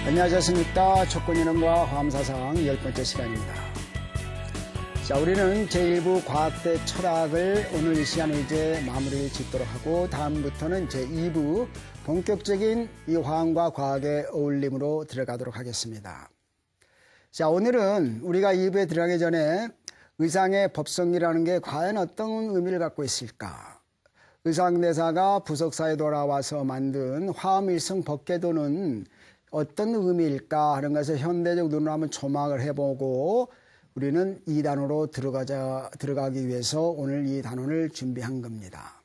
안녕하셨습니까. 촉근이론과 화엄사상 10번째 시간입니다. 자, 우리는 제1부 과학대 철학을 오늘 이 시간에 이제 마무리를 짓도록 하고, 다음부터는 제2부 본격적인 이 화엄과 과학의 어울림으로 들어가도록 하겠습니다. 자, 오늘은 우리가 2부에 들어가기 전에 의상의 법성이라는 게 과연 어떤 의미를 갖고 있을까? 의상대사가 부석사에 돌아와서 만든 화엄일성 법궤도는 어떤 의미일까 하는 것을 현대적 눈으로 한번 조망을 해보고 우리는 이 단어로 들어가기 위해서 오늘 이 단원을 준비한 겁니다.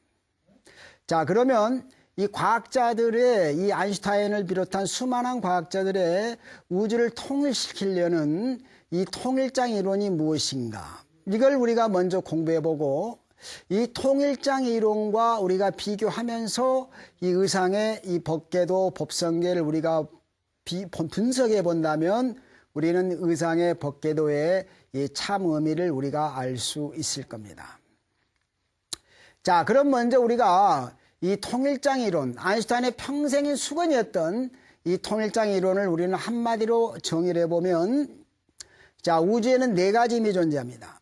자, 그러면 이 과학자들의, 이 아인슈타인을 비롯한 수많은 과학자들의 우주를 통일시키려는 이 통일장 이론이 무엇인가? 이걸 우리가 먼저 공부해보고, 이 통일장 이론과 우리가 비교하면서 이 의상의 이 법궤도 법성계를 우리가 분석해 본다면 우리는 의상의 법궤도의 이 참 의미를 우리가 알 수 있을 겁니다. 자, 그럼 먼저 우리가 이 통일장 이론, 아인슈타인의 평생의 수건이었던 이 통일장 이론을 우리는 한마디로 정의를 해보면, 자, 우주에는 네 가지 힘이 존재합니다.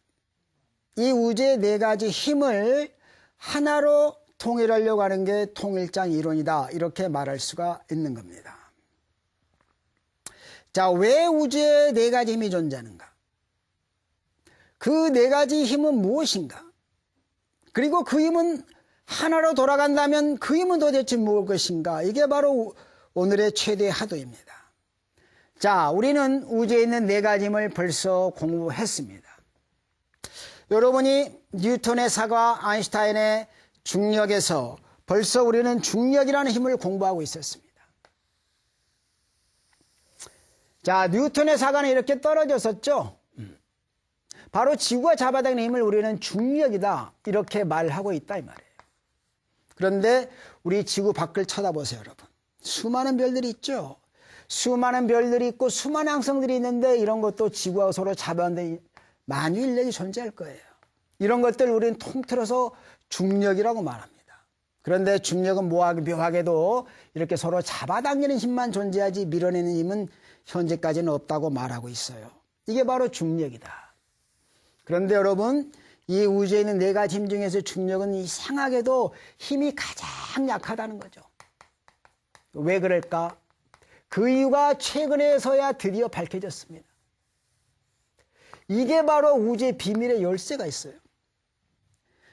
이 우주의 네 가지 힘을 하나로 통일하려고 하는 게 통일장 이론이다, 이렇게 말할 수가 있는 겁니다. 자, 왜 우주에 네 가지 힘이 존재하는가? 그 네 가지 힘은 무엇인가? 그리고 그 힘은 하나로 돌아간다면 그 힘은 도대체 무엇인가? 이게 바로 오늘의 최대의 하도입니다. 자, 우리는 우주에 있는 네 가지 힘을 벌써 공부했습니다. 여러분이 뉴턴의 사과, 아인슈타인의 중력에서 벌써 우리는 중력이라는 힘을 공부하고 있었습니다. 자, 뉴턴의 사과는 이렇게 떨어졌었죠. 바로 지구가 잡아당기는 힘을 우리는 중력이다, 이렇게 말하고 있다, 이 말이에요. 그런데 우리 지구 밖을 쳐다보세요, 여러분. 수많은 별들이 있죠. 수많은 별들이 있고 수많은 항성들이 있는데 이런 것도 지구하고 서로 잡아당기는 만유인력이 존재할 거예요. 이런 것들 우리는 통틀어서 중력이라고 말합니다. 그런데 중력은 묘하게도 이렇게 서로 잡아당기는 힘만 존재하지 밀어내는 힘은 현재까지는 없다고 말하고 있어요. 이게 바로 중력이다. 그런데 여러분, 이 우주에 있는 네 가지 힘 중에서 중력은 이상하게도 힘이 가장 약하다는 거죠. 왜 그럴까? 그 이유가 최근에서야 드디어 밝혀졌습니다. 이게 바로 우주의 비밀의 열쇠가 있어요.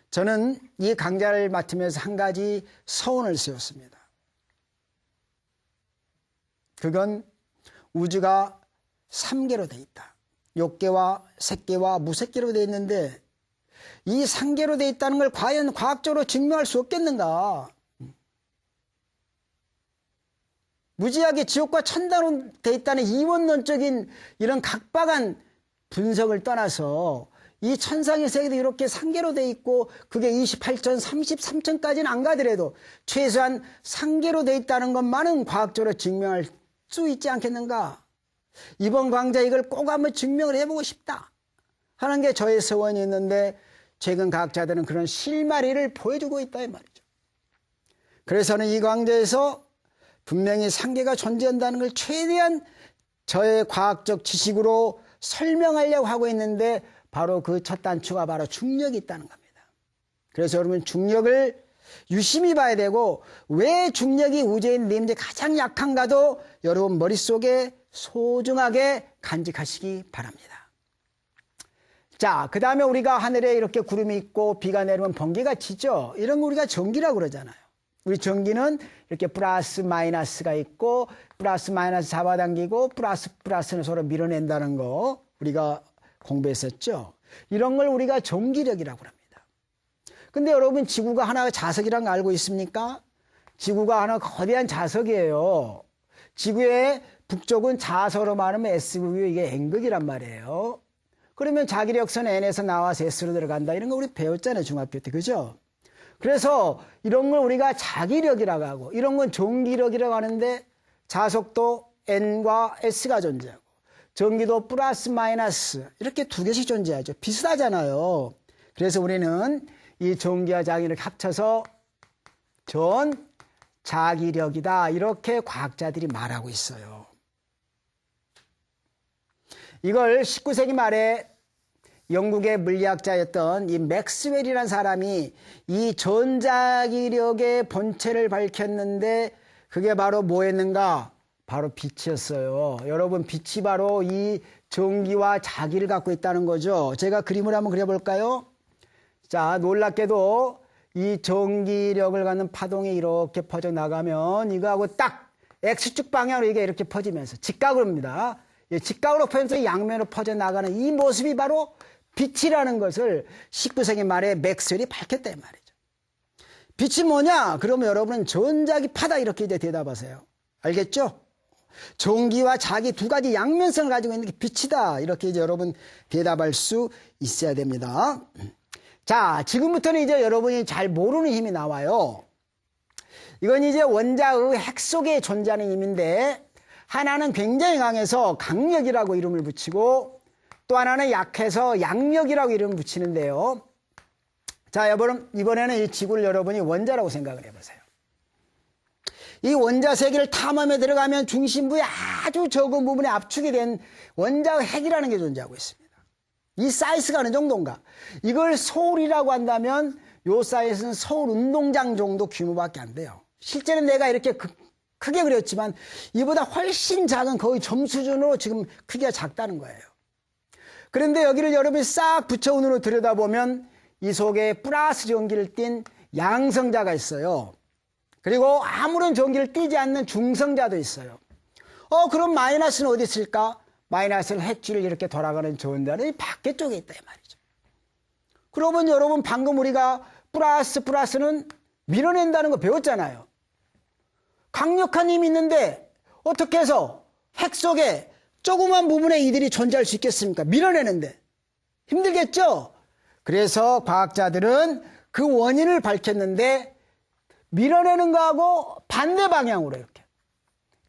저는 이 강좌를 맡으면서 한 가지 서원을 세웠습니다. 그건 우주가 3개로 되어 있다. 욕계와 색계와 무색계로 되어 있는데 이 3개로 되어 있다는 걸 과연 과학적으로 증명할 수 없겠는가? 무지하게 지옥과 천당으로 되어 있다는 이원론적인 이런 각박한 분석을 떠나서 이 천상의 세계도 이렇게 3개로 되어 있고 그게 28천, 33천까지는 안 가더라도 최소한 3개로 되어 있다는 것만은 과학적으로 증명할 수 있지 않겠는가? 이번 강좌 이걸 꼭 한번 증명을 해보고 싶다 하는 게 저의 소원이 있는데 최근 과학자들은 그런 실마리를 보여주고 있다, 이 말이죠. 그래서는 이 강좌에서 분명히 3개가 존재한다는 걸 최대한 저의 과학적 지식으로 설명하려고 하고 있는데 바로 그 첫 단추가 바로 중력이 있다는 겁니다. 그래서 여러분 중력을 유심히 봐야 되고 왜 중력이 우주에 있는 힘이 가장 약한가도 여러분 머릿속에 소중하게 간직하시기 바랍니다. 자, 그 다음에 우리가 하늘에 이렇게 구름이 있고 비가 내리면 번개가 치죠. 이런 거 우리가 전기라고 그러잖아요. 우리 전기는 이렇게 플러스 마이너스가 있고 플러스 마이너스 잡아당기고 플러스는 서로 밀어낸다는 거 우리가 공부했었죠. 이런 걸 우리가 전기력이라고 합니다. 근데 여러분 지구가 하나의 자석이라는 거 알고 있습니까? 지구가 하나 거대한 자석이에요. 지구의 북쪽은 자서로 말하면 S극이고 이게 N극이란 말이에요. 그러면 자기력선 N에서 나와서 S로 들어간다, 이런 거 우리 배웠잖아요, 중학교 때. 그죠? 그래서 이런 걸 우리가 자기력이라고 하고 이런 건 전기력이라고 하는데 자석도 N과 S가 존재하고 전기도 플러스 마이너스 이렇게 두 개씩 존재하죠. 비슷하잖아요. 그래서 우리는 이 전기와 자기력 합쳐서 전 자기력이다, 이렇게 과학자들이 말하고 있어요. 이걸 19세기 말에 영국의 물리학자였던 이 맥스웰이라는 사람이 이 전자기력의 본체를 밝혔는데 그게 바로 뭐였는가? 바로 빛이었어요. 여러분, 빛이 바로 이 전기와 자기를 갖고 있다는 거죠. 제가 그림을 한번 그려볼까요? 자, 놀랍게도 이 전기력을 갖는 파동이 이렇게 퍼져나가면 이거하고 딱 X축 방향으로 이게 이렇게 퍼지면서 직각으로 옵니다. 직각으로 퍼지면서 양면으로 퍼져나가는 이 모습이 바로 빛이라는 것을 19세기 말에 맥스웰이 밝혔다 이 말이죠. 빛이 뭐냐? 그러면 여러분은 전자기파다 이렇게 이제 대답하세요. 알겠죠? 전기와 자기 두 가지 양면성을 가지고 있는 게 빛이다. 이렇게 이제 여러분 대답할 수 있어야 됩니다. 자, 지금부터는 이제 여러분이 잘 모르는 힘이 나와요. 이건 이제 원자의 핵 속에 존재하는 힘인데 하나는 굉장히 강해서 강력이라고 이름을 붙이고 또 하나는 약해서 양력이라고 이름을 붙이는데요. 자, 이번에는 이 지구를 여러분이 원자라고 생각을 해보세요. 이 원자 세계를 탐험에 들어가면 중심부에 아주 적은 부분에 압축이 된 원자의 핵이라는 게 존재하고 있습니다. 이 사이즈가 어느 정도인가? 이걸 서울이라고 한다면 이 사이즈는 서울 운동장 정도 규모밖에 안 돼요. 실제는 내가 이렇게 크게 그렸지만 이보다 훨씬 작은 거의 점 수준으로 지금 크기가 작다는 거예요. 그런데 여기를 여러분이 싹 부처운으로 들여다보면 이 속에 플러스 전기를 띤 양성자가 있어요. 그리고 아무런 전기를 띠지 않는 중성자도 있어요. 그럼 마이너스는 어디 있을까? 마이너스는 핵질을 이렇게 돌아가는 전자는 이 밖에 쪽에 있다 이 말이죠. 그러면 여러분 방금 우리가 플러스는 밀어낸다는 거 배웠잖아요. 강력한 힘이 있는데 어떻게 해서 핵 속에 조그만 부분에 이들이 존재할 수 있겠습니까? 밀어내는데 힘들겠죠? 그래서 과학자들은 그 원인을 밝혔는데 밀어내는 거하고 반대 방향으로 이렇게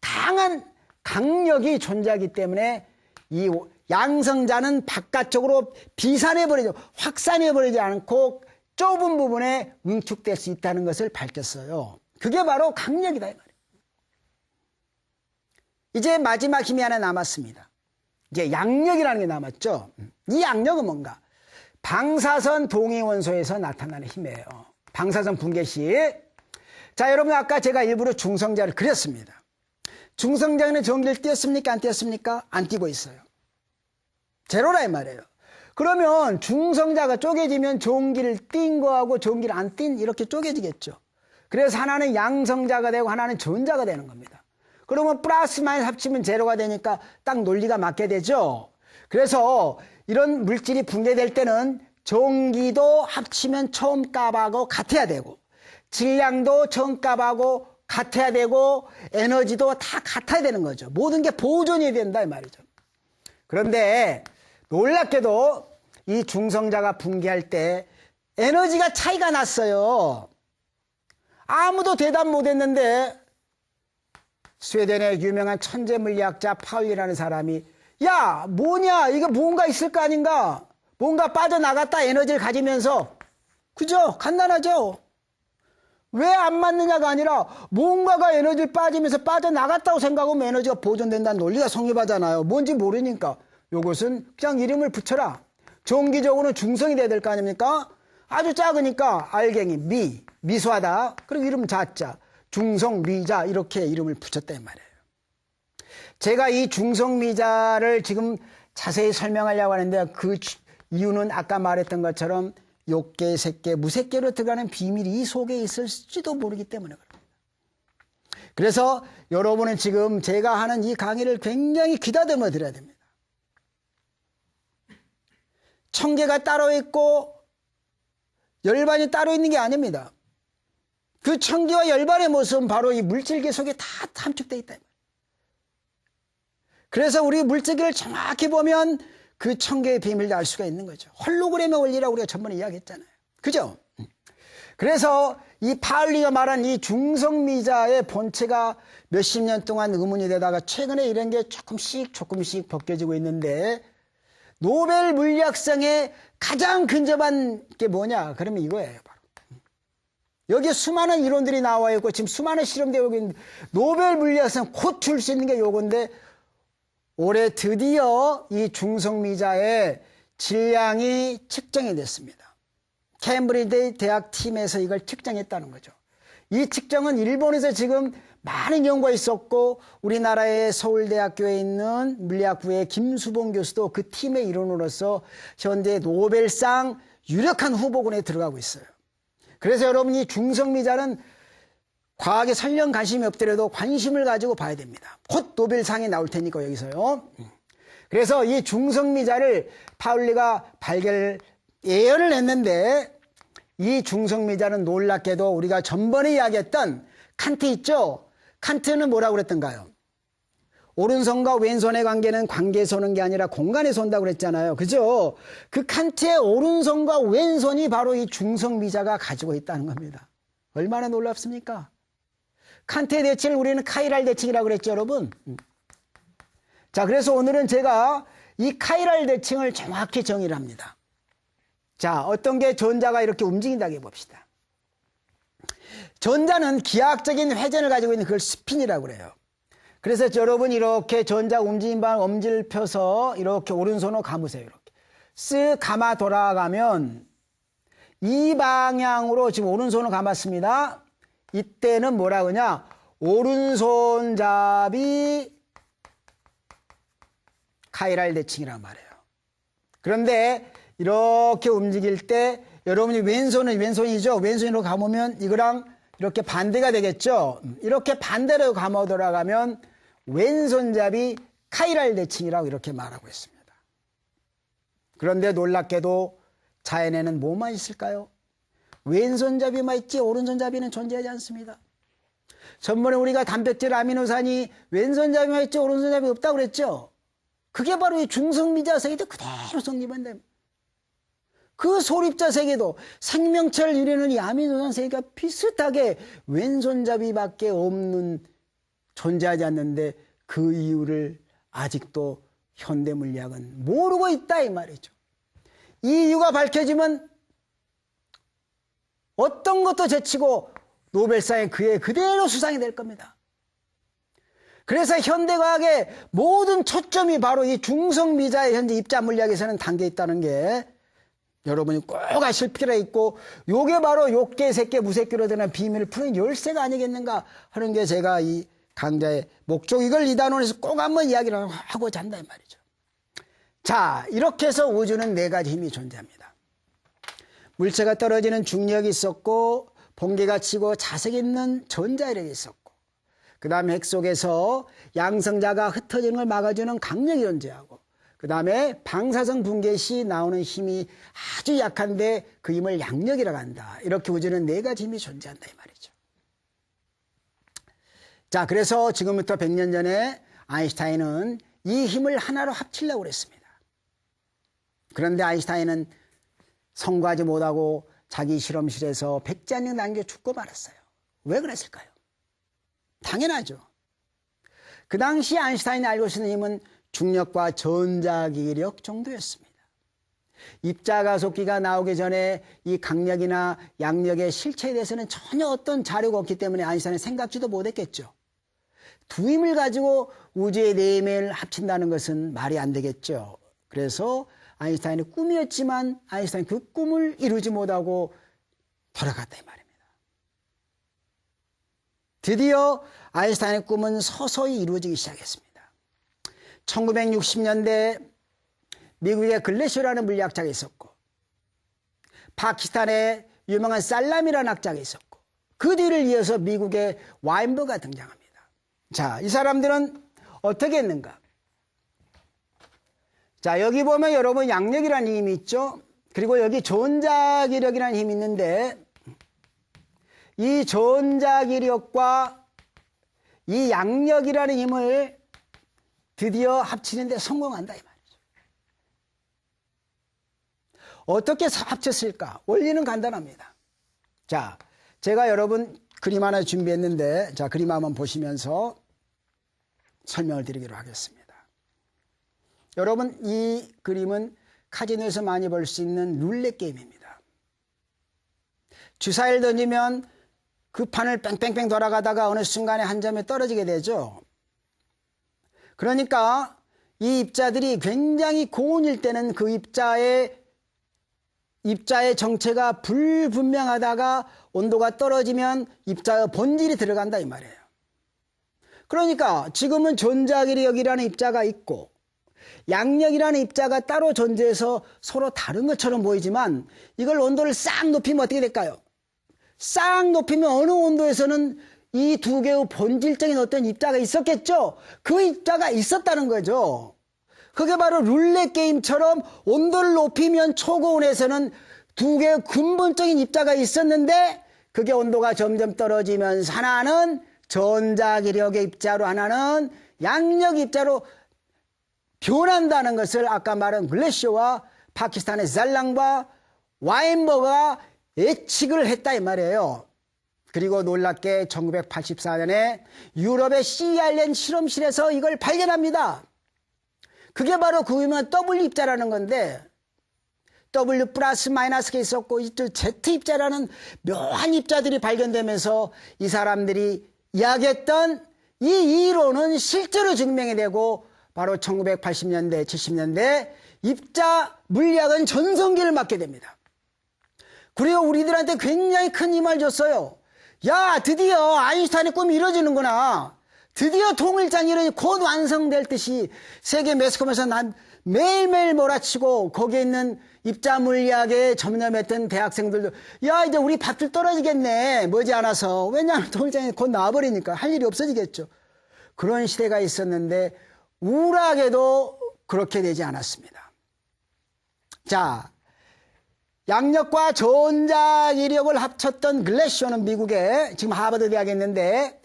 강한 강력이 존재하기 때문에 이 양성자는 바깥쪽으로 비산해버리죠. 확산해버리지 않고 좁은 부분에 응축될 수 있다는 것을 밝혔어요. 그게 바로 강력이다 이 말이에요. 이제 마지막 힘이 하나 남았습니다. 이제 양력이라는 게 남았죠. 이 양력은 뭔가? 방사선 동위원소에서 나타나는 힘이에요. 방사선 붕괴 시. 자, 여러분 아까 제가 일부러 중성자를 그렸습니다. 중성자는 전기를 띄었습니까? 안 띄었습니까? 안 띄고 있어요. 제로라 이 말이에요. 그러면 중성자가 쪼개지면 전기를 띈 거하고 전기를 안 띈 이렇게 쪼개지겠죠. 그래서 하나는 양성자가 되고 하나는 전자가 되는 겁니다. 그러면 플러스 마이너스 합치면 제로가 되니까 딱 논리가 맞게 되죠. 그래서 이런 물질이 붕괴될 때는 전기도 합치면 처음 값하고 같아야 되고 질량도 처음 값하고 같아야 되고 에너지도 다 같아야 되는 거죠. 모든 게 보존이 된다 이 말이죠. 그런데 놀랍게도 이 중성자가 붕괴할 때 에너지가 차이가 났어요. 아무도 대답 못했는데 스웨덴의 유명한 천재 물리학자 파울리라는 사람이 야 뭐냐 이거 뭔가 있을 거 아닌가 뭔가 빠져나갔다 에너지를 가지면서 그죠? 간단하죠? 왜 안 맞느냐가 아니라 뭔가가 에너지를 빠지면서 빠져나갔다고 생각하면 에너지가 보존된다는 논리가 성립하잖아요. 뭔지 모르니까 요것은 그냥 이름을 붙여라. 정기적으로는 중성이 돼야 될 거 아닙니까? 아주 작으니까 알갱이 미소하다. 그리고 이름 자자 중성미자 이렇게 이름을 붙였단 말이에요. 제가 이 중성미자를 지금 자세히 설명하려고 하는데 그 이유는 아까 말했던 것처럼 욕계, 색계, 무색계로 들어가는 비밀이 이 속에 있을지도 모르기 때문에 그렇습니다. 그래서 여러분은 지금 제가 하는 이 강의를 굉장히 귀다듬어 드려야 됩니다. 청계가 따로 있고 열반이 따로 있는 게 아닙니다. 그 청기와 열반의 모습은 바로 이 물질계 속에 다 함축되어 있다. 그래서 우리 물질계를 정확히 보면 그 청계의 비밀도 알 수가 있는 거죠. 홀로그램의 원리라고 우리가 전번에 이야기했잖아요. 그죠? 그래서 이 파울리가 말한 이 중성미자의 본체가 몇십 년 동안 의문이 되다가 최근에 이런 게 조금씩 벗겨지고 있는데 노벨 물리학상에 가장 근접한 게 뭐냐? 그러면 이거예요. 바로. 여기에 수많은 이론들이 나와 있고 지금 수많은 실험되고 있는데 노벨 물리학상 곧 줄 수 있는 게 요건데 올해 드디어 이 중성미자의 질량이 측정이 됐습니다. 캠브리지 대학 팀에서 이걸 측정했다는 거죠. 이 측정은 일본에서 지금 많은 연구가 있었고 우리나라의 서울대학교에 있는 물리학부의 김수봉 교수도 그 팀의 일원으로서 현재 노벨상 유력한 후보군에 들어가고 있어요. 그래서 여러분 이 중성미자는 과학에 설령 관심이 없더라도 관심을 가지고 봐야 됩니다. 곧 노벨상이 나올 테니까 여기서요. 그래서 이 중성미자를 파울리가 예언을 했는데 이 중성미자는 놀랍게도 우리가 전번에 이야기했던 칸트 있죠? 칸트는 뭐라고 그랬던가요? 오른손과 왼손의 관계는 관계에서 오는 게 아니라 공간에서 온다고 그랬잖아요. 그죠? 그 칸트의 오른손과 왼손이 바로 이 중성미자가 가지고 있다는 겁니다. 얼마나 놀랍습니까? 칸트의 대칭을 우리는 카이랄 대칭이라고 그랬죠, 여러분? 자, 그래서 오늘은 제가 이 카이랄 대칭을 정확히 정의를 합니다. 자, 어떤 게 전자가 이렇게 움직인다고 해봅시다. 전자는 기하학적인 회전을 가지고 있는 그걸 스핀이라고 그래요. 그래서 여러분 이렇게 전자 움직임 방 엄지를 펴서 이렇게 오른손으로 감으세요. 이렇게 쓱 감아 돌아가면 이 방향으로 지금 오른손을 감았습니다. 이때는 뭐라 그러냐? 오른손잡이 카이랄 대칭이란 말이에요. 그런데 이렇게 움직일 때 여러분이 왼손이죠. 왼손으로 감으면 이거랑 이렇게 반대가 되겠죠. 이렇게 반대로 감아 돌아가면 왼손잡이 카이랄 대칭이라고 이렇게 말하고 있습니다. 그런데 놀랍게도 자연에는 뭐만 있을까요? 왼손잡이만 있지 오른손잡이는 존재하지 않습니다. 전번에 우리가 단백질 아미노산이 왼손잡이만 있지 오른손잡이 없다고 그랬죠. 그게 바로 이 중성미자 세계도 그대로 성립한다. 그 소립자 세계도 생명체를 이루는 이 아미노산 세계가 비슷하게 왼손잡이밖에 없는 존재하지 않는데 그 이유를 아직도 현대물리학은 모르고 있다 이 말이죠. 이 이유가 밝혀지면 어떤 것도 제치고 노벨상에 그대로 수상이 될 겁니다. 그래서 현대과학의 모든 초점이 바로 이 중성미자의 현재 입자물리학에서는 담겨 있다는 게 여러분이 꼭 아실 필요가 있고 요게 바로 욕계, 색계, 무색계로 되는 비밀을 푸는 열쇠가 아니겠는가 하는 게 제가 이 강좌의 목적 이걸 이 단원에서 꼭 한번 이야기를 하고자 한다 이 말이죠. 자, 이렇게 해서 우주는 네 가지 힘이 존재합니다. 물체가 떨어지는 중력이 있었고 번개가 치고 자석 있는 전자력이 있었고 그 다음에 핵 속에서 양성자가 흩어지는 걸 막아주는 강력이 존재하고 그 다음에 방사성 붕괴 시 나오는 힘이 아주 약한데 그 힘을 양력이라고 한다. 이렇게 우주는 네 가지 힘이 존재한다 이 말이죠. 자, 그래서 지금부터 100년 전에 아인슈타인은 이 힘을 하나로 합치려고 그랬습니다. 그런데 아인슈타인은 성공하지 못하고 자기 실험실에서 백지환경 남겨 죽고 말았어요. 왜 그랬을까요? 당연하죠. 그 당시 아인슈타인이 알고 있는 힘은 중력과 전자기력 정도였습니다. 입자가속기가 나오기 전에 이 강력이나 양력의 실체에 대해서는 전혀 어떤 자료가 없기 때문에 아인슈타인은 생각지도 못했겠죠. 두 힘을 가지고 우주의 내면을 합친다는 것은 말이 안 되겠죠. 그래서 아인슈타인의 꿈이었지만 아인슈타인 그 꿈을 이루지 못하고 돌아갔다 이 말입니다. 드디어 아인슈타인의 꿈은 서서히 이루어지기 시작했습니다. 1960년대 미국의 글래시오라는 물리학자가 있었고 파키스탄의 유명한 살람이라는 학자가 있었고 그 뒤를 이어서 미국의 와인버그가 등장합니다. 자, 이 사람들은 어떻게 했는가? 자, 여기 보면 여러분 양력이라는 힘이 있죠. 그리고 여기 전자기력이라는 힘이 있는데 이 전자기력과 이 양력이라는 힘을 드디어 합치는데 성공한다 이 말이죠. 어떻게 합쳤을까? 원리는 간단합니다. 자, 제가 여러분 그림 하나 준비했는데 자, 그림 한번 보시면서 설명을 드리기로 하겠습니다. 여러분 이 그림은 카지노에서 많이 볼 수 있는 룰렛 게임입니다. 주사위를 던지면 그 판을 뺑뺑뺑 돌아가다가 어느 순간에 한 점에 떨어지게 되죠. 그러니까 이 입자들이 굉장히 고온일 때는 그 입자의 정체가 불분명하다가 온도가 떨어지면 입자의 본질이 들어간다 이 말이에요. 그러니까 지금은 전자기력이라는 입자가 있고 양력이라는 입자가 따로 존재해서 서로 다른 것처럼 보이지만 이걸 온도를 싹 높이면 어떻게 될까요? 싹 높이면 어느 온도에서는 이 두 개의 본질적인 어떤 입자가 있었겠죠? 그 입자가 있었다는 거죠. 그게 바로 룰렛 게임처럼 온도를 높이면 초고온에서는 두 개의 근본적인 입자가 있었는데 그게 온도가 점점 떨어지면서 하나는 전자기력의 입자로 하나는 양력 입자로 변한다는 것을 아까 말한 글래시어와 파키스탄의 잘랑과 와인버그가 예측을 했다 이 말이에요. 그리고 놀랍게 1984년에 유럽의 CERN 실험실에서 이걸 발견합니다. 그게 바로 그 유명한 W 입자라는 건데 W 플러스 마이너스가 있었고 이쪽 Z 입자라는 묘한 입자들이 발견되면서 이 사람들이 이야기했던 이 이론은 실제로 증명이 되고 바로 1980년대 70년대 입자 물리학은 전성기를 맞게 됩니다. 그리고 우리들한테 굉장히 큰 힘을 줬어요. 야, 드디어 아인슈타인의 꿈이 이루어지는구나. 드디어 통일장이 곧 완성될 듯이 세계 매스컴에서 난 매일매일 몰아치고 거기에 있는 입자 물리학에 전념했던 대학생들도 야, 이제 우리 밭들 떨어지겠네. 머지않아서. 왜냐하면 통일장이 곧 나와버리니까 할 일이 없어지겠죠. 그런 시대가 있었는데 우울하게도 그렇게 되지 않았습니다. 자, 양력과 전자기력을 합쳤던 글래시어는 미국에 지금 하버드 대학에 있는데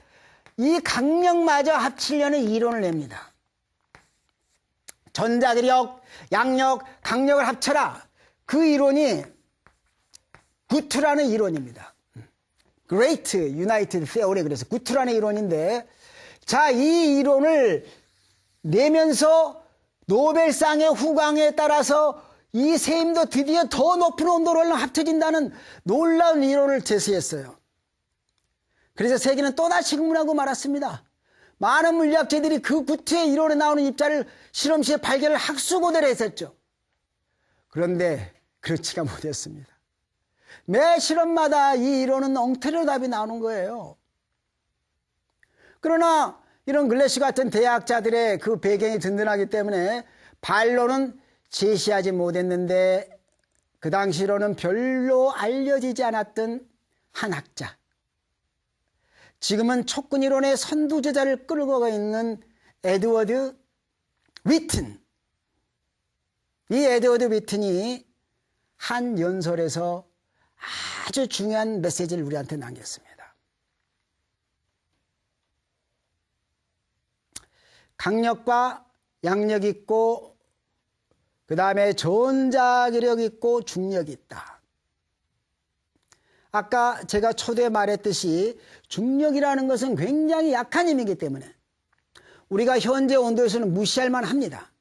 이 강력마저 합치려는 이론을 냅니다. 전자기력, 양력, 강력을 합쳐라. 그 이론이 구트라는 이론입니다. Great United Theory, 그래서 구트라는 이론인데 자, 이 이론을 내면서 노벨상의 후광에 따라서 이 세 힘도 드디어 더 높은 온도로 합쳐진다는 놀라운 이론을 제시했어요. 그래서 세계는 또다시 흥분하고 말았습니다. 많은 물리학자들이 그 구트의 이론에 나오는 입자를 실험실에 발견을 학수고대로 했었죠. 그런데 그렇지가 못했습니다. 매 실험마다 이 이론은 엉터리로 답이 나오는 거예요. 그러나 이런 글래시 같은 대학자들의 그 배경이 든든하기 때문에 반론은 제시하지 못했는데 그 당시로는 별로 알려지지 않았던 한 학자, 지금은 촉근이론의 선두주자를 끌고 가 있는 에드워드 위튼. 이 에드워드 위튼이 한 연설에서 아주 중요한 메시지를 우리한테 남겼습니다. 강력과 양력이 있고 그 다음에 전자기력이 있고 중력이 있다. 아까 제가 초대에 말했듯이 중력이라는 것은 굉장히 약한 힘이기 때문에 우리가 현재 온도에서는 무시할 만합니다.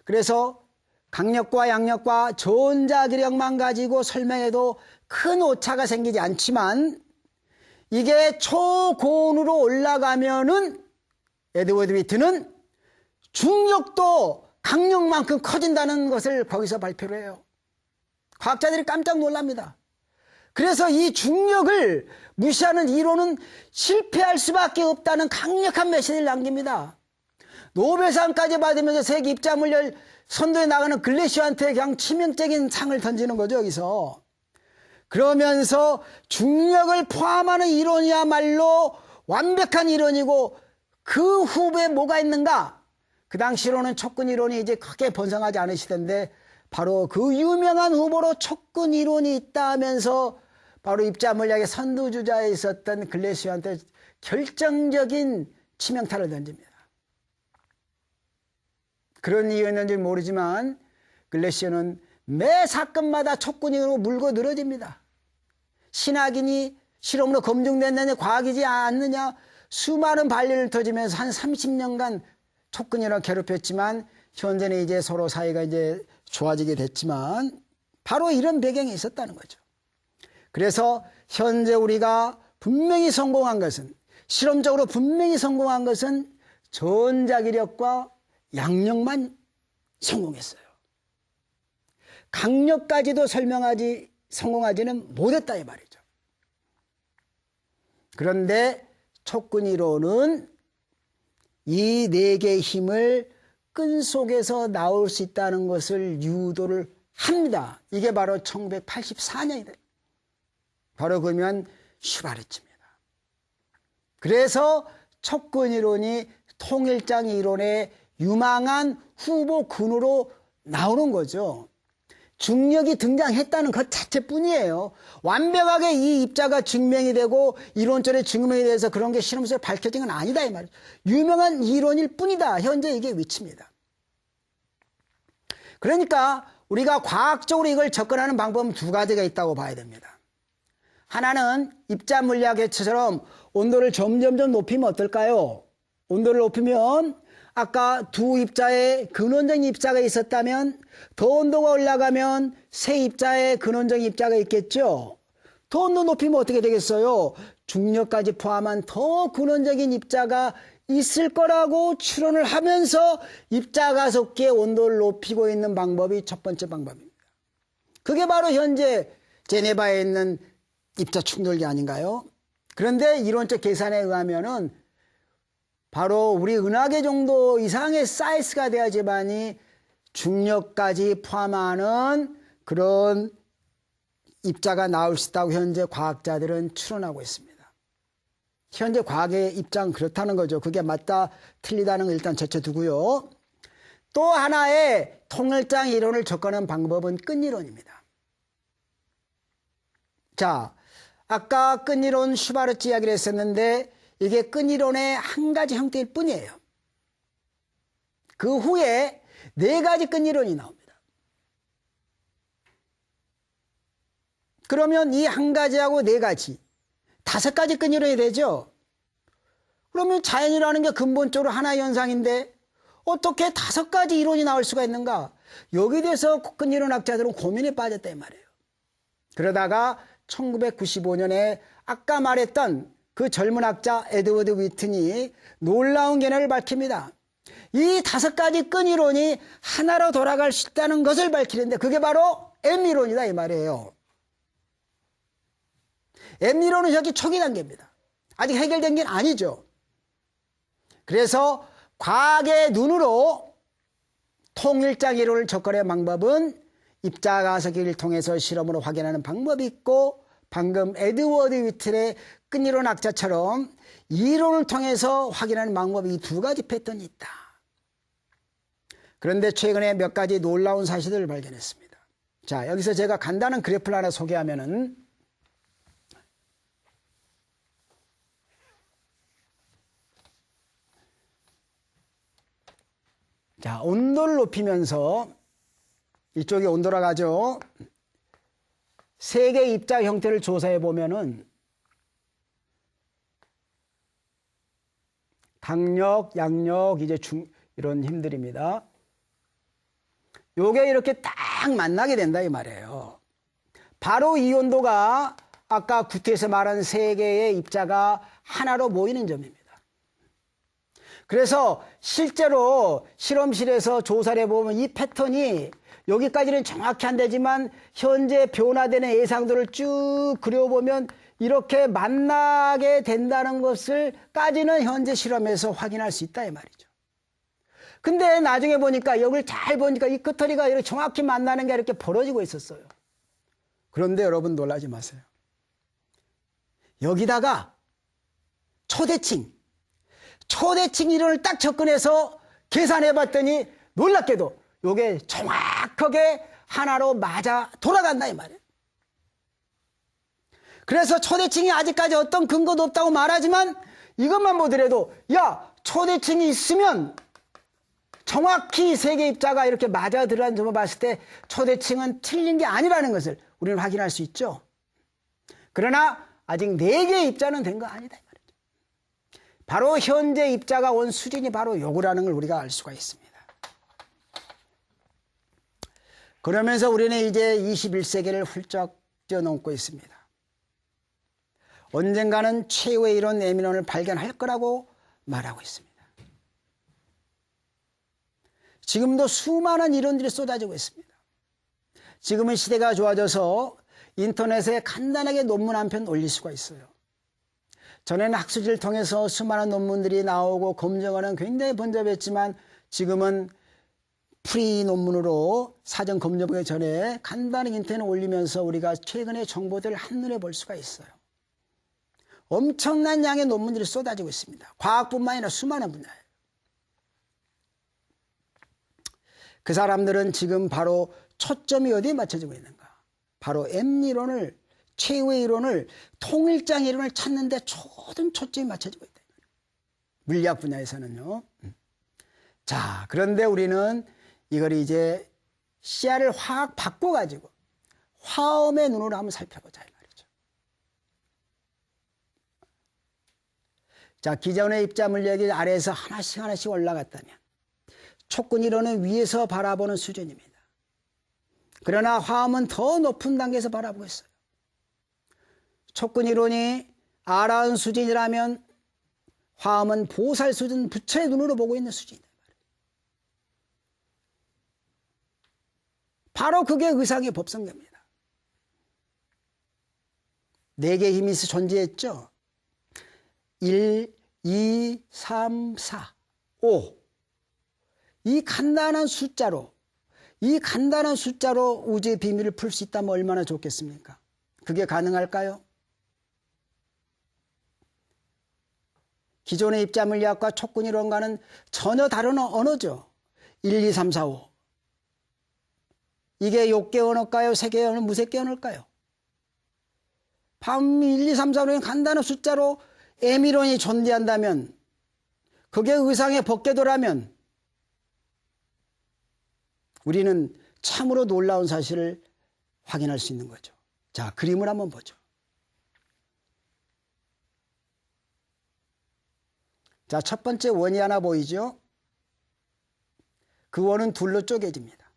그래서 강력과 양력과 전자기력만 가지고 설명해도 큰 오차가 생기지 않지만 이게 초고온으로 올라가면은 에드워드 위트는 중력도 강력만큼 커진다는 것을 거기서 발표를 해요. 과학자들이 깜짝 놀랍니다. 그래서 이 중력을 무시하는 이론은 실패할 수밖에 없다는 강력한 메시지를 남깁니다. 노벨상까지 받으면서 세계 입자물리학 선도에 나가는 글래시어한테 그냥 치명적인 상을 던지는 거죠, 여기서. 그러면서 중력을 포함하는 이론이야말로 완벽한 이론이고 그 후보에 뭐가 있는가? 그 당시로는 촉근 이론이 이제 크게 번성하지 않으시던데 바로 그 유명한 후보로 촉근 이론이 있다 하면서 바로 입자 물리학의 선두주자에 있었던 글래시어한테 결정적인 치명타를 던집니다. 그런 이유였는지 모르지만 글래시어는 매 사건마다 촉근 이론으로 물고 늘어집니다. 신학인이 실험으로 검증됐느냐 과학이지 않느냐 수많은 반론을 터지면서 한 30년간 촉근이라 괴롭혔지만 현재는 이제 서로 사이가 이제 좋아지게 됐지만 바로 이런 배경이 있었다는 거죠. 그래서 현재 우리가 분명히 성공한 것은 실험적으로 분명히 성공한 것은 전자기력과 양력만 성공했어요. 강력까지도 성공하지는 못했다 이 말이죠. 그런데 촉근 이론은 이 네 개의 힘을 끈 속에서 나올 수 있다는 것을 유도를 합니다. 이게 바로 1984년이다. 바로 그러면 슈바르츠입니다. 그래서 촉근 이론이 통일장 이론의 유망한 후보군으로 나오는 거죠. 중력이 등장했다는 것 자체뿐이에요. 완벽하게 이 입자가 증명이 되고 이론적으로 증명이 돼서 그런 게 실험실에 밝혀진 건 아니다 이 말이에요. 유명한 이론일 뿐이다. 현재 이게 위치입니다. 그러니까 우리가 과학적으로 이걸 접근하는 방법은 두 가지가 있다고 봐야 됩니다. 하나는 입자 물리학 개체처럼 온도를 점점점 높이면 어떨까요? 온도를 높이면 아까 두 입자에 근원적 입자가 있었다면 더 온도가 올라가면 세 입자에 근원적 입자가 있겠죠. 더 온도 높이면 어떻게 되겠어요? 중력까지 포함한 더 근원적인 입자가 있을 거라고 추론을 하면서 입자 가속기의 온도를 높이고 있는 방법이 첫 번째 방법입니다. 그게 바로 현재 제네바에 있는 입자 충돌기 아닌가요? 그런데 이론적 계산에 의하면은 바로 우리 은하계 정도 이상의 사이즈가 돼야지만이 중력까지 포함하는 그런 입자가 나올 수 있다고 현재 과학자들은 추론하고 있습니다. 현재 과학의 입장은 그렇다는 거죠. 그게 맞다 틀리다는 걸 일단 제쳐두고요. 또 하나의 통일장 이론을 접근하는 방법은 끈이론입니다. 자, 아까 끈이론 슈바르츠 이야기를 했었는데 이게 끈이론의 한 가지 형태일 뿐이에요. 그 후에 네 가지 끈이론이 나옵니다. 그러면 이 한 가지하고 네 가지, 다섯 가지 끈이론이 되죠. 그러면 자연이라는 게 근본적으로 하나의 현상인데 어떻게 다섯 가지 이론이 나올 수가 있는가? 여기에 대해서 끈이론 학자들은 고민에 빠졌다 이 말이에요. 그러다가 1995년에 아까 말했던 그 젊은 학자 에드워드 위튼이 놀라운 견해를 밝힙니다. 이 다섯 가지 끈이론이 하나로 돌아갈 수 있다는 것을 밝히는데 그게 바로 M이론이다 이 말이에요. M이론은 여기 초기 단계입니다. 아직 해결된 게 아니죠. 그래서 과학의 눈으로 통일장 이론을 접근하는 방법은 입자 가속기를 통해서 실험으로 확인하는 방법이 있고 방금 에드워드 위튼의 끈이론 학자처럼 이론을 통해서 확인하는 방법이 이 두 가지 패턴이 있다. 그런데 최근에 몇 가지 놀라운 사실들을 발견했습니다. 자, 여기서 제가 간단한 그래프를 하나 소개하면은 자, 온도를 높이면서 이쪽이 온도라 가죠. 세 개의 입자 형태를 조사해 보면은 강력, 양력, 이제 이런 힘들입니다. 요게 이렇게 딱 만나게 된다 이 말이에요. 바로 이 온도가 아까 구트에서 말한 세 개의 입자가 하나로 모이는 점입니다. 그래서 실제로 실험실에서 조사를 해보면 이 패턴이 여기까지는 정확히 안 되지만 현재 변화되는 예상도를 쭉 그려보면 이렇게 만나게 된다는 것을까지는 현재 실험에서 확인할 수 있다 이 말이죠. 근데 나중에 보니까 여기를 잘 보니까 이 끄트리가 이렇게 정확히 만나는 게 이렇게 벌어지고 있었어요. 그런데 여러분 놀라지 마세요. 여기다가 초대칭 이론을 딱 접근해서 계산해 봤더니 놀랍게도 이게 정확하게 하나로 맞아 돌아간다 이 말이에요. 그래서 초대칭이 아직까지 어떤 근거도 없다고 말하지만 이것만 보더라도 야 초대칭이 있으면 정확히 세 개 입자가 이렇게 맞아 들어가는 점을 봤을 때 초대칭은 틀린 게 아니라는 것을 우리는 확인할 수 있죠. 그러나 아직 네 개의 입자는 된 거 아니다 이 말이죠. 바로 현재 입자가 온 수준이 바로 요거라는 걸 우리가 알 수가 있습니다. 그러면서 우리는 이제 21세기를 훌쩍 뛰어넘고 있습니다. 언젠가는 최후의 이론 M이론을 발견할 거라고 말하고 있습니다. 지금도 수많은 이론들이 쏟아지고 있습니다. 지금은 시대가 좋아져서 인터넷에 간단하게 논문 한 편 올릴 수가 있어요. 전에는 학술지를 통해서 수많은 논문들이 나오고 검증하는 굉장히 번잡했지만 지금은 프리 논문으로 사전 검증하기 전에 간단히 인터넷에 올리면서 우리가 최근의 정보들을 한눈에 볼 수가 있어요. 엄청난 양의 논문들이 쏟아지고 있습니다. 과학뿐만 아니라 수많은 분야예요. 그 사람들은 지금 바로 초점이 어디에 맞춰지고 있는가? 바로 M이론을, 최후의 이론을, 통일장 이론을 찾는데 모든 초점이 맞춰지고 있다. 물리학 분야에서는요. 자, 그런데 우리는 이걸 이제 시야를 확 바꿔가지고 화엄의 눈으로 한번 살펴보자 이 말이죠. 자, 기존의 입자 물리학이 아래에서 하나씩 올라갔다면 촉근 이론은 위에서 바라보는 수준입니다. 그러나 화엄은 더 높은 단계에서 바라보고 있어요. 촉근 이론이 아라운 수준이라면 화엄은 보살 수준, 부처의 눈으로 보고 있는 수준이다. 바로 그게 의상의 법성계입니다. 네 개의 힘이 존재했죠. 1, 2, 3, 4, 5. 이 간단한 숫자로 우주의 비밀을 풀 수 있다면 얼마나 좋겠습니까? 그게 가능할까요? 기존의 입자 물리학과 촉근 이론과는 전혀 다른 언어죠. 1, 2, 3, 4, 5. 이게 6개 언어일까요? 3개 언어, 무색개 언어일까요? 밤 1, 2, 3, 4는 간단한 숫자로 M이론이 존재한다면 그게 의상의 법궤도라면 우리는 참으로 놀라운 사실을 확인할 수 있는 거죠. 자, 그림을 한번 보죠. 자, 첫 번째 원이 하나 보이죠? 그 원은 둘로 쪼개집니다.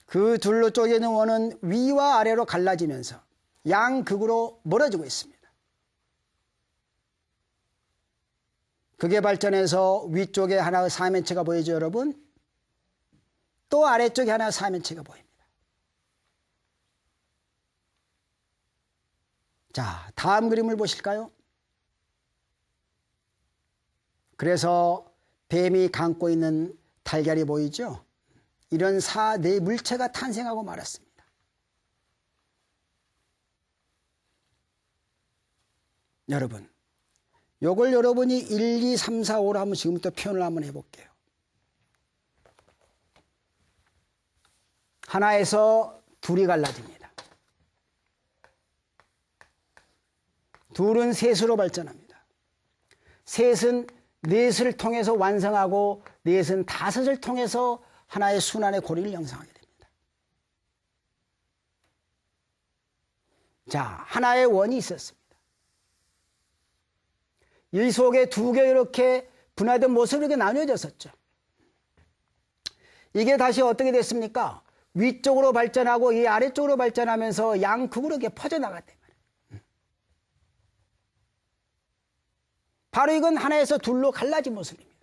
그 둘로 쪼개진 원은 위와 아래로 갈라지면서 양극으로 멀어지고 있습니다. 그게 발전해서 위쪽에 하나의 사면체가 보이죠, 여러분? 또 아래쪽에 하나의 사면체가 보입니다. 자, 다음 그림을 보실까요? 그래서 뱀이 감고 있는 달걀이 보이죠? 이런 네 물체가 탄생하고 말았습니다. 여러분, 요걸 여러분이 1, 2, 3, 4, 5로 한번 지금부터 표현을 한번 해볼게요. 하나에서 둘이 갈라집니다. 둘은 셋으로 발전합니다. 셋은 넷을 통해서 완성하고 넷은 다섯을 통해서 하나의 순환의 고리를 형성하게 됩니다. 자, 하나의 원이 있었습니다. 이 속에 두 개 이렇게 분화된 모습으로 이렇게 나뉘어졌었죠. 이게 다시 어떻게 됐습니까? 위쪽으로 발전하고 이 아래쪽으로 발전하면서 양극으로 이렇게 퍼져나갔단 말이에요. 바로 이건 하나에서 둘로 갈라진 모습입니다.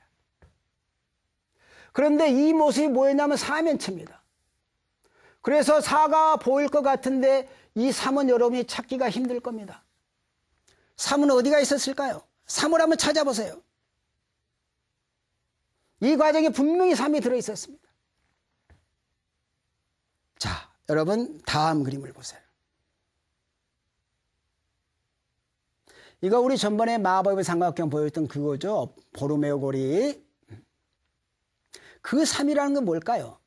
그런데 이 모습이 뭐였냐면 사면체입니다. 그래서 4가 보일 것 같은데 이 3은 여러분이 찾기가 힘들 겁니다. 3은 어디가 있었을까요? 3을 한번 찾아보세요. 이 과정에 분명히 3이 들어있었습니다. 자, 여러분 다음 그림을 보세요. 이거 우리 전번에 마법의 삼각형 보였던 그거죠. 보로메오 고리. 그 3이라는 건 뭘까요?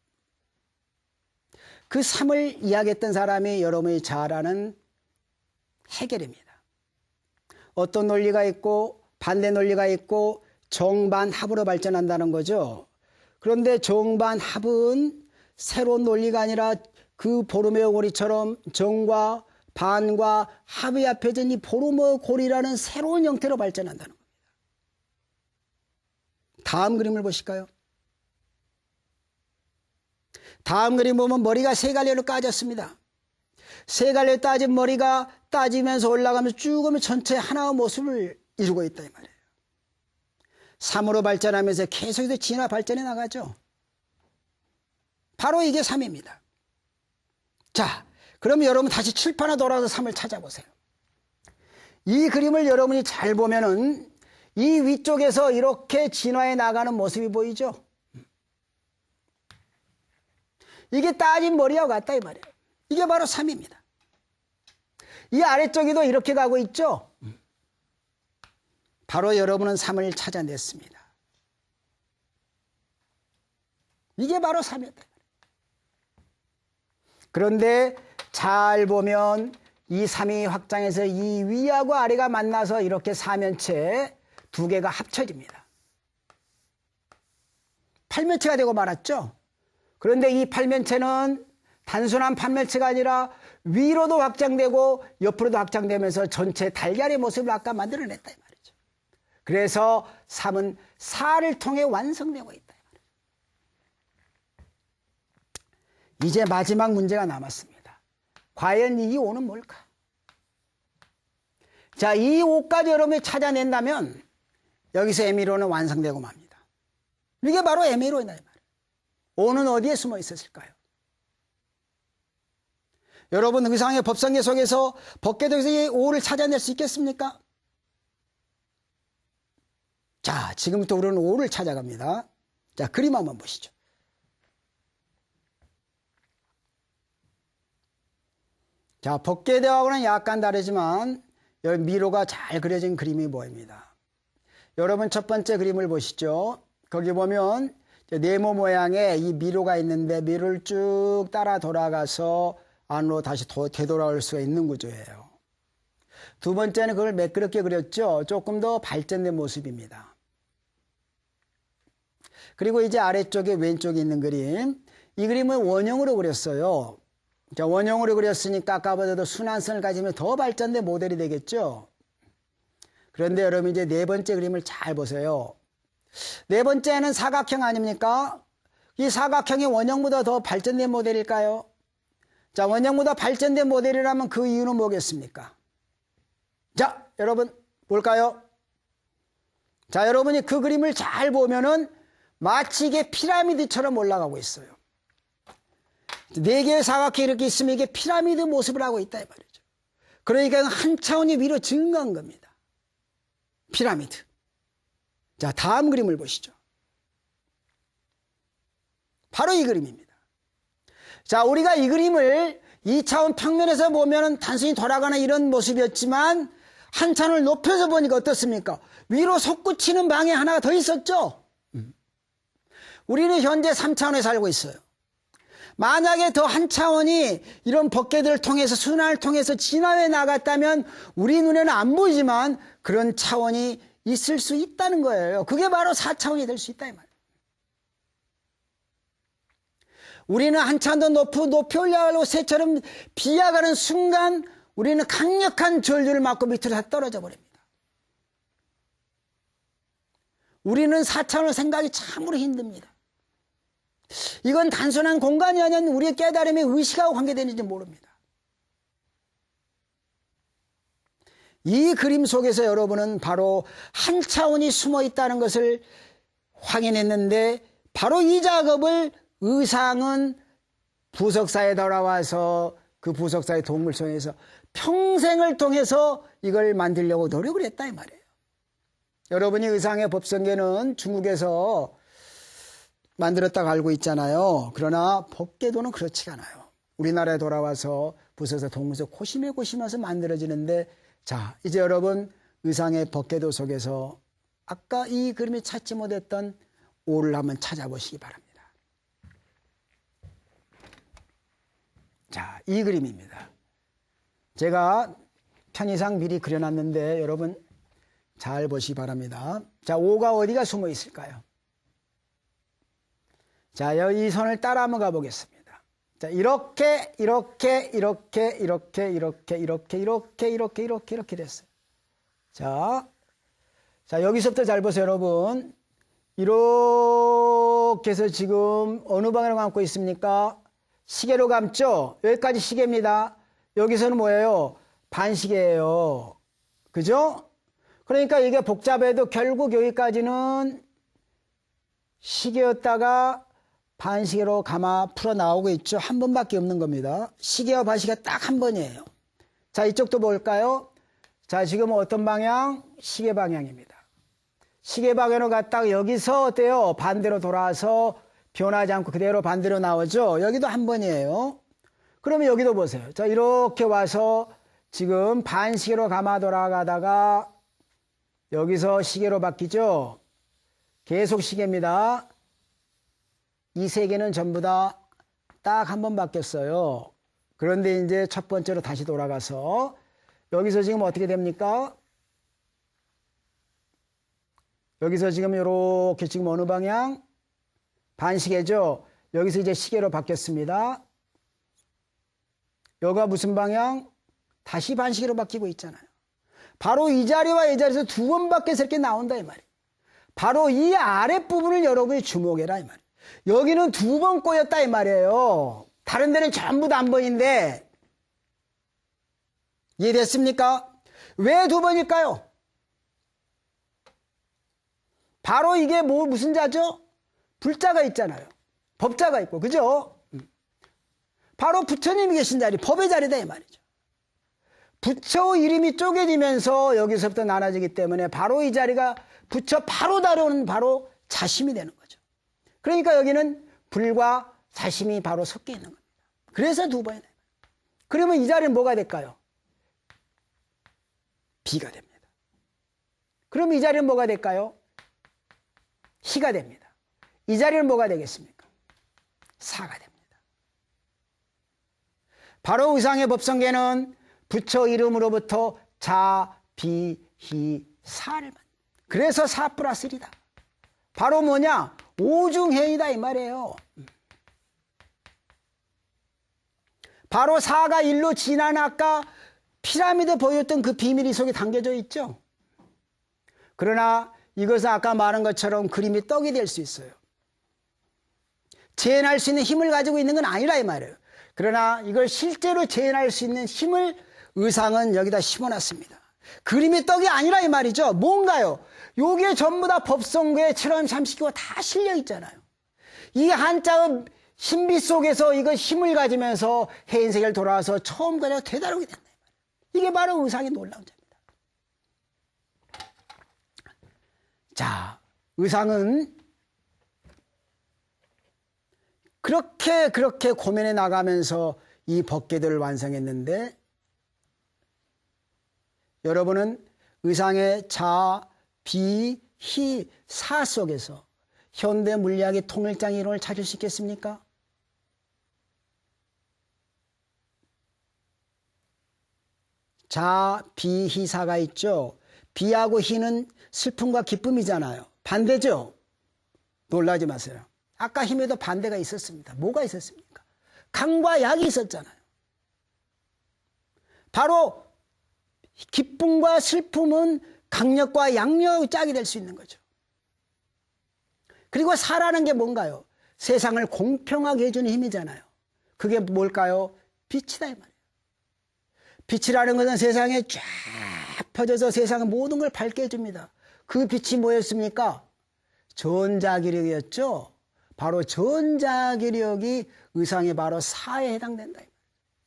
그 3을 이야기했던 사람이 여러분이 잘 아는 헤겔입니다. 어떤 논리가 있고 반대 논리가 있고 정반합으로 발전한다는 거죠. 그런데 정반합은 새로운 논리가 아니라 그 보로메오 고리처럼 정과 반과 합이 합해진 이 보로메오 고리라는 새로운 형태로 발전한다는 겁니다. 다음 그림을 보실까요? 다음 그림 보면 머리가 세 갈래로 까졌습니다. 세 갈래로 따진 머리가 따지면서 올라가면서 쭉 오면 전체 하나의 모습을 이루고 있다 이 말이에요. 3으로 발전하면서 계속해서 진화 발전해 나가죠. 바로 이게 3입니다. 자, 그럼 여러분 다시 칠판에 돌아서 3을 찾아보세요. 이 그림을 여러분이 잘 보면은 이 위쪽에서 이렇게 진화해 나가는 모습이 보이죠? 이게 따진 머리하고 같다 이 말이에요. 이게 바로 3입니다. 이 아래쪽에도 이렇게 가고 있죠? 바로 여러분은 3을 찾아냈습니다. 이게 바로 3이었다. 그런데 잘 보면 이 3이 확장해서 이 위하고 아래가 만나서 이렇게 사면체 두 개가 합쳐집니다. 팔면체가 되고 말았죠. 그런데 이 팔면체는 단순한 팔면체가 아니라 위로도 확장되고 옆으로도 확장되면서 전체 달걀의 모습을 아까 만들어냈다 이 말이죠. 그래서 3은 4를 통해 완성되고 있다 이 말이죠. 이제 마지막 문제가 남았습니다. 과연 이 5는 뭘까? 자, 이 5까지 여러분이 찾아낸다면 여기서 M1호는 완성되고 맙니다. 이게 바로 M1호이다 이 말이에요. 5는 어디에 숨어 있었을까요? 여러분 의상의 법성계 속에서 법계도에서 이 5를 찾아낼 수 있겠습니까? 자, 지금부터 우리는 5를 찾아갑니다. 자, 그림 한번 보시죠. 자, 법계도하고는 약간 다르지만 여기 미로가 잘 그려진 그림이 보입니다. 여러분 첫 번째 그림을 보시죠. 거기 보면 네모 모양의 이 미로가 있는데 미로를 쭉 따라 돌아가서 안으로 다시 되돌아올 수가 있는 구조예요. 두 번째는 그걸 매끄럽게 그렸죠. 조금 더 발전된 모습입니다. 그리고 이제 아래쪽에 왼쪽에 있는 그림, 이 그림은 원형으로 그렸어요. 자, 원형으로 그렸으니까 아까보다도 순환선을 가지면 더 발전된 모델이 되겠죠. 그런데 여러분 이제 네 번째 그림을 잘 보세요. 네 번째는 사각형 아닙니까? 이 사각형이 원형보다 더 발전된 모델일까요? 자, 원형보다 발전된 모델이라면 그 이유는 뭐겠습니까? 자, 여러분 볼까요? 자, 여러분이 그 그림을 잘 보면은 마치 이게 피라미드처럼 올라가고 있어요. 네 개의 사각형이 이렇게 있으면 이게 피라미드 모습을 하고 있다 이 말이죠. 그러니까 한 차원이 위로 증가한 겁니다. 피라미드. 자, 다음 그림을 보시죠. 바로 이 그림입니다. 자, 우리가 이 그림을 2차원 평면에서 보면 단순히 돌아가는 이런 모습이었지만 한 차원을 높여서 보니까 어떻습니까? 위로 솟구치는 방에 하나가 더 있었죠? 우리는 현재 3차원에 살고 있어요. 만약에 더 한 차원이 이런 법계들을 통해서 순환을 통해서 진화해 나갔다면 우리 눈에는 안 보이지만 그런 차원이 있을 수 있다는 거예요. 그게 바로 4차원이 될 수 있다 이 말이에요. 우리는 한 차원 더 높이 올라가려고 새처럼 비약하는 순간 우리는 강력한 전류를 맞고 밑으로 다 떨어져 버립니다. 우리는 4차원을 생각이 참으로 힘듭니다. 이건 단순한 공간이 아니라 우리의 깨달음의 의식하고 관계되는지 모릅니다. 이 그림 속에서 여러분은 바로 한 차원이 숨어 있다는 것을 확인했는데 바로 이 작업을 의상은 부석사에 돌아와서 그 부석사의 도움을 통해서 평생을 통해서 이걸 만들려고 노력을 했다 이 말이에요. 여러분이 의상의 법성계는 중국에서 만들었다고 알고 있잖아요. 그러나 법계도는 그렇지가 않아요. 우리나라에 돌아와서 부석사 동문서 고심해서 만들어지는데 자, 이제 여러분 의상의 법계도 속에서 아까 이 그림이 찾지 못했던 5를 한번 찾아보시기 바랍니다. 자, 이 그림입니다. 제가 편의상 미리 그려놨는데 여러분 잘 보시기 바랍니다. 자, 5가 어디가 숨어 있을까요? 자, 이 선을 따라 한번 가보겠습니다. 자, 이렇게 됐어요. 자, 여기서부터 잘 보세요, 여러분. 이렇게 해서 지금 어느 방향으로 감고 있습니까? 시계로 감죠? 여기까지 시계입니다. 여기서는 뭐예요? 반시계예요. 그죠? 그러니까 이게 복잡해도 결국 여기까지는 시계였다가 반시계로 감아 풀어 나오고 있죠. 한 번밖에 없는 겁니다. 시계와 반시계가 딱 한 번이에요. 자, 이쪽도 볼까요? 자, 지금 어떤 방향? 시계 방향입니다. 시계 방향으로 갔다가 여기서 어때요? 반대로 돌아와서 변하지 않고 그대로 반대로 나오죠. 여기도 한 번이에요. 그러면 여기도 보세요. 자, 이렇게 와서 지금 반시계로 감아 돌아가다가 여기서 시계로 바뀌죠. 계속 시계입니다. 이 세 개는 전부 다 딱 한 번 바뀌었어요. 그런데 이제 첫 번째로 다시 돌아가서 여기서 지금 어떻게 됩니까? 여기서 지금 이렇게 지금 어느 방향? 반시계죠. 여기서 이제 시계로 바뀌었습니다. 여기가 무슨 방향? 다시 반시계로 바뀌고 있잖아요. 바로 이 자리와 이 자리에서 두 번밖에 이렇게 나온다 이 말이에요. 바로 이 아랫부분을 여러분이 주목해라 이 말이에요. 여기는 두 번 꼬였다 이 말이에요. 다른 데는 전부 다 한 번인데 이해됐습니까? 왜 두 번일까요? 바로 이게 무슨 자죠? 불자가 있잖아요. 법자가 있고 그죠? 바로 부처님이 계신 자리, 법의 자리다 이 말이죠. 부처 이름이 쪼개지면서 여기서부터 나눠지기 때문에 바로 이 자리가 부처 바로 다루는 바로 자심이 되는 거죠. 그러니까 여기는 불과 자심이 바로 섞여 있는 겁니다. 그래서 두 번이다. 그러면 이 자리는 뭐가 될까요? 비가 됩니다. 그럼 이 자리는 뭐가 될까요? 희가 됩니다. 이 자리는 뭐가 되겠습니까? 사가 됩니다. 바로 의상의 법성계는 부처 이름으로부터 자, 비, 희, 사를 만듭니다. 그래서 사 플러스 1이다. 바로 뭐냐? 오중행이다 이 말이에요. 바로 사가 일로 지난 아까 피라미드 보였던 그 비밀이 속에 담겨져 있죠. 그러나 이것은 아까 말한 것처럼 그림이 떡이 될 수 있어요. 재현할 수 있는 힘을 가지고 있는 건 아니라 이 말이에요. 그러나 이걸 실제로 재현할 수 있는 힘을 의상은 여기다 심어놨습니다. 그림이 떡이 아니라 이 말이죠. 뭔가요? 요게 전부 다 법성계에 730기가 다 실려 있잖아요. 이 한자의 신비 속에서 이거 힘을 가지면서 해인세계를 돌아와서 처음까지 되다르게 된다. 이게 바로 의상의 놀라운 점입니다. 자, 의상은 그렇게 고민해 나가면서 이 법계들을 완성했는데 여러분은 의상의 자, 비, 희, 사 속에서 현대 물리학의 통일장 이론을 찾을 수 있겠습니까? 자, 비, 희, 사가 있죠. 비하고 희는 슬픔과 기쁨이잖아요. 반대죠? 놀라지 마세요. 아까 힘에도 반대가 있었습니다. 뭐가 있었습니까? 강과 약이 있었잖아요. 바로 기쁨과 슬픔은 강력과 양력의 짝이 될 수 있는 거죠. 그리고 사라는 게 뭔가요? 세상을 공평하게 해주는 힘이잖아요. 그게 뭘까요? 빛이다 이 말이에요. 빛이라는 것은 세상에 쫙 퍼져서 세상의 모든 걸 밝게 해줍니다. 그 빛이 뭐였습니까? 전자기력이었죠. 바로 전자기력이 의상의 바로 사에 해당된다.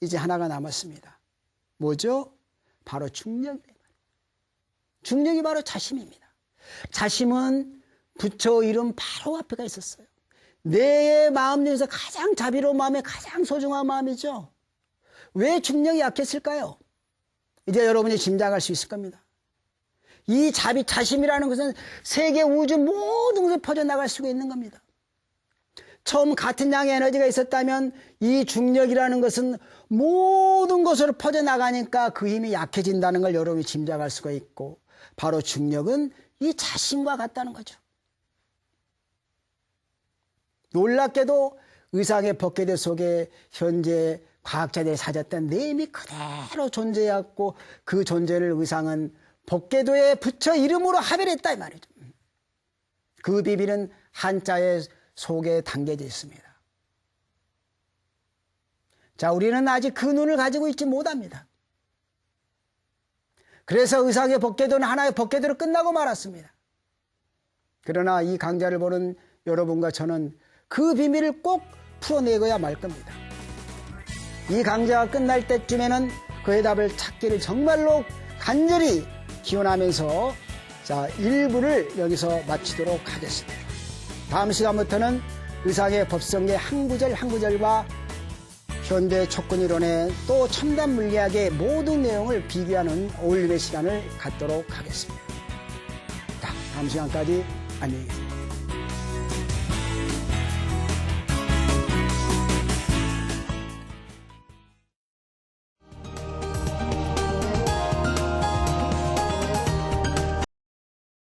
이제 하나가 남았습니다. 뭐죠? 바로 중력이다. 중력이 바로 자심입니다. 자심은 부처 이름 바로 앞에가 있었어요. 내 마음 중에서 가장 자비로운 마음에 가장 소중한 마음이죠. 왜 중력이 약했을까요? 이제 여러분이 짐작할 수 있을 겁니다. 이 자심이라는 것은 세계 우주 모든 곳에 퍼져나갈 수가 있는 겁니다. 처음 같은 양의 에너지가 있었다면 이 중력이라는 것은 모든 곳으로 퍼져나가니까 그 힘이 약해진다는 걸 여러분이 짐작할 수가 있고 바로 중력은 이 자신과 같다는 거죠. 놀랍게도 의상의 법계대 속에 현재 과학자들이 찾았던 내임이 그대로 존재했고 그 존재를 의상은 법계도의 부처 이름으로 합의했다 이 말이죠. 그 비밀은 한자의 속에 담겨져 있습니다. 자, 우리는 아직 그 눈을 가지고 있지 못합니다. 그래서 의상의 법궤도는 하나의 법궤도로 끝나고 말았습니다. 그러나 이 강좌를 보는 여러분과 저는 그 비밀을 꼭 풀어내고야 말 겁니다. 이 강좌가 끝날 때쯤에는 그 해답을 찾기를 정말로 간절히 기원하면서 자, 1부를 여기서 마치도록 하겠습니다. 다음 시간부터는 의상의 법성계 한 구절 한 구절과 현대 촉근이론의 또 첨단 물리학의 모든 내용을 비교하는 어울림의 시간을 갖도록 하겠습니다. 자, 다음 시간까지 안녕히 계세요.